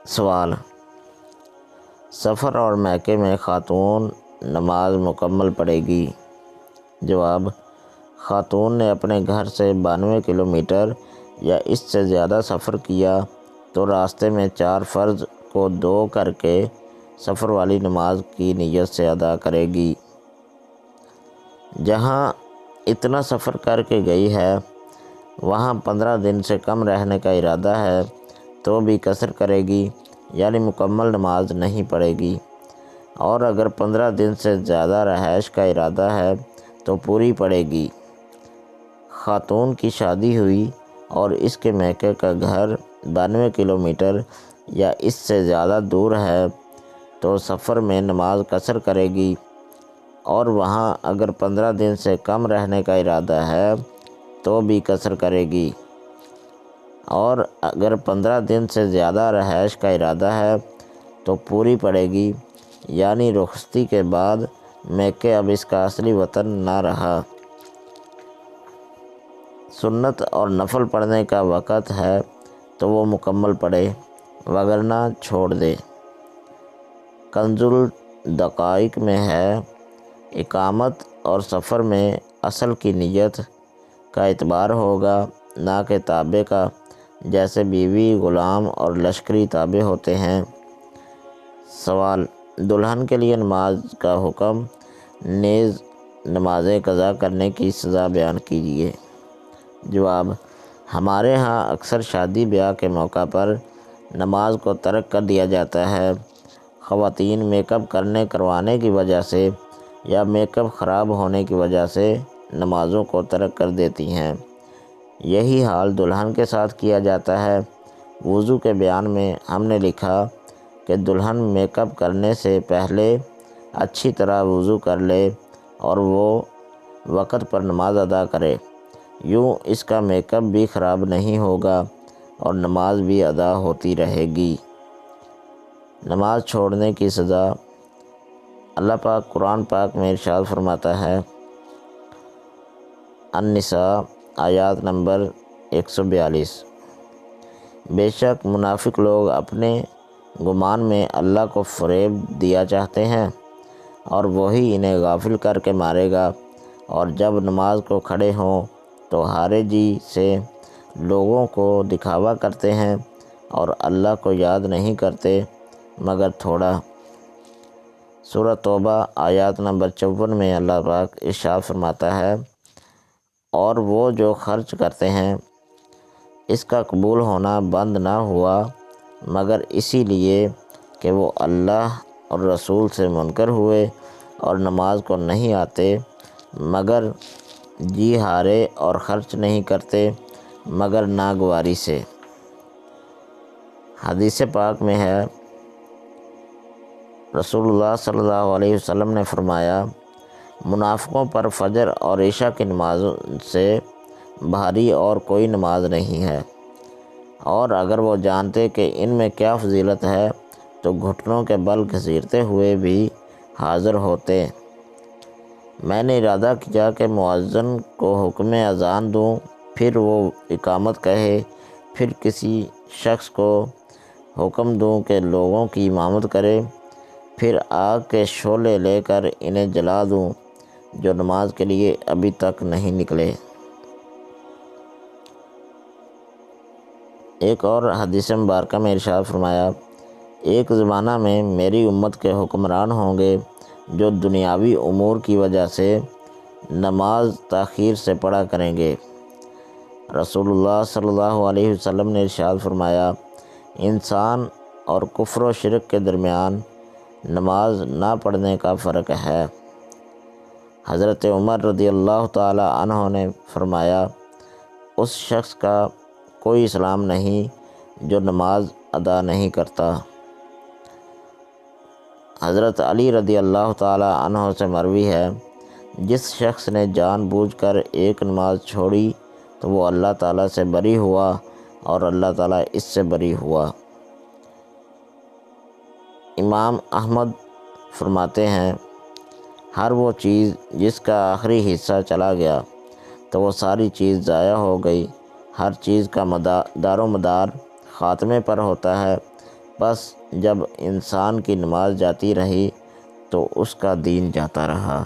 سوال: سفر اور میکے میں خاتون نماز مکمل پڑھے گی؟ جواب: خاتون نے اپنے گھر سے 92 کلومیٹر یا اس سے زیادہ سفر کیا تو راستے میں 4 فرض کو 2 کر کے سفر والی نماز کی نیت سے ادا کرے گی۔ جہاں اتنا سفر کر کے گئی ہے وہاں 15 دن سے کم رہنے کا ارادہ ہے تو بھی قصر کرے گی، یعنی مکمل نماز نہیں پڑھے گی، اور اگر 15 دن سے زیادہ رہائش کا ارادہ ہے تو پوری پڑھے گی۔ خاتون کی شادی ہوئی اور اس کے میکے کا گھر 92 کلومیٹر یا اس سے زیادہ دور ہے تو سفر میں نماز قصر کرے گی، اور وہاں اگر 15 دن سے کم رہنے کا ارادہ ہے تو بھی قصر کرے گی، اور اگر 15 دن سے زیادہ رہائش کا ارادہ ہے تو پوری پڑے گی، یعنی رخصتی کے بعد میکے اب اس کا اصلی وطن نہ رہا۔ سنت اور نفل پڑھنے کا وقت ہے تو وہ مکمل پڑھے، وگرنہ چھوڑ دے۔ کنز الدقائق میں ہے، اقامت اور سفر میں اصل کی نیت کا اعتبار ہوگا، نہ کہ تابع کا، جیسے بیوی، غلام اور لشکری تابع ہوتے ہیں۔ سوال: دلہن کے لیے نماز کا حکم نیز نمازیں قضا کرنے کی سزا بیان کیجیے۔ جواب: ہمارے ہاں اکثر شادی بیاہ کے موقع پر نماز کو ترک کر دیا جاتا ہے۔ خواتین میک اپ کروانے کی وجہ سے یا میک اپ خراب ہونے کی وجہ سے نمازوں کو ترک کر دیتی ہیں۔ یہی حال دلہن کے ساتھ کیا جاتا ہے۔ وضو کے بیان میں ہم نے لکھا کہ دلہن میک اپ کرنے سے پہلے اچھی طرح وضو کر لے اور وہ وقت پر نماز ادا کرے، یوں اس کا میک اپ بھی خراب نہیں ہوگا اور نماز بھی ادا ہوتی رہے گی۔ نماز چھوڑنے کی سزا: اللہ پاک قرآن پاک میں ارشاد فرماتا ہے، النساء آیات نمبر 142: بے شک منافق لوگ اپنے گمان میں اللہ کو فریب دیا چاہتے ہیں اور وہی انہیں غافل کر کے مارے گا، اور جب نماز کو کھڑے ہوں تو ہارے جی سے لوگوں کو دکھاوا کرتے ہیں اور اللہ کو یاد نہیں کرتے مگر تھوڑا۔ سورہ توبہ آیات نمبر 54 میں اللہ پاک ارشاد فرماتا ہے، اور وہ جو خرچ کرتے ہیں اس کا قبول ہونا بند نہ ہوا مگر اسی لیے کہ وہ اللہ اور رسول سے منکر ہوئے اور نماز کو نہیں آتے، مگر جی ہارے اور خرچ نہیں کرتے مگر ناگواری سے۔ حدیث پاک میں ہے، رسول اللہ صلی اللہ علیہ وسلم نے فرمایا، منافقوں پر فجر اور عشاء کی نماز سے بھاری اور کوئی نماز نہیں ہے، اور اگر وہ جانتے کہ ان میں کیا فضیلت ہے تو گھٹنوں کے بل گھسیٹتے ہوئے بھی حاضر ہوتے۔ میں نے ارادہ کیا کہ مؤذن کو حکم اذان دوں، پھر وہ اقامت کہے، پھر کسی شخص کو حکم دوں کہ لوگوں کی امامت کرے، پھر آگ کے شعلے لے کر انہیں جلا دوں جو نماز کے لیے ابھی تک نہیں نکلے۔ ایک اور حدیث مبارکہ میں ارشاد فرمایا، ایک زمانہ میں میری امت کے حکمران ہوں گے جو دنیاوی امور کی وجہ سے نماز تاخیر سے پڑھا کریں گے۔ رسول اللہ صلی اللہ علیہ وسلم نے ارشاد فرمایا، انسان اور کفر و شرک کے درمیان نماز نہ پڑھنے کا فرق ہے۔ حضرت عمر رضی اللہ تعالی عنہ نے فرمایا، اس شخص کا کوئی اسلام نہیں جو نماز ادا نہیں کرتا۔ حضرت علی رضی اللہ تعالی عنہ سے مروی ہے، جس شخص نے جان بوجھ کر ایک نماز چھوڑی تو وہ اللہ تعالیٰ سے بری ہوا اور اللہ تعالیٰ اس سے بری ہوا۔ امام احمد فرماتے ہیں، ہر وہ چیز جس کا آخری حصہ چلا گیا تو وہ ساری چیز ضائع ہو گئی۔ ہر چیز کا دار و مدار خاتمے پر ہوتا ہے، بس جب انسان کی نماز جاتی رہی تو اس کا دین جاتا رہا۔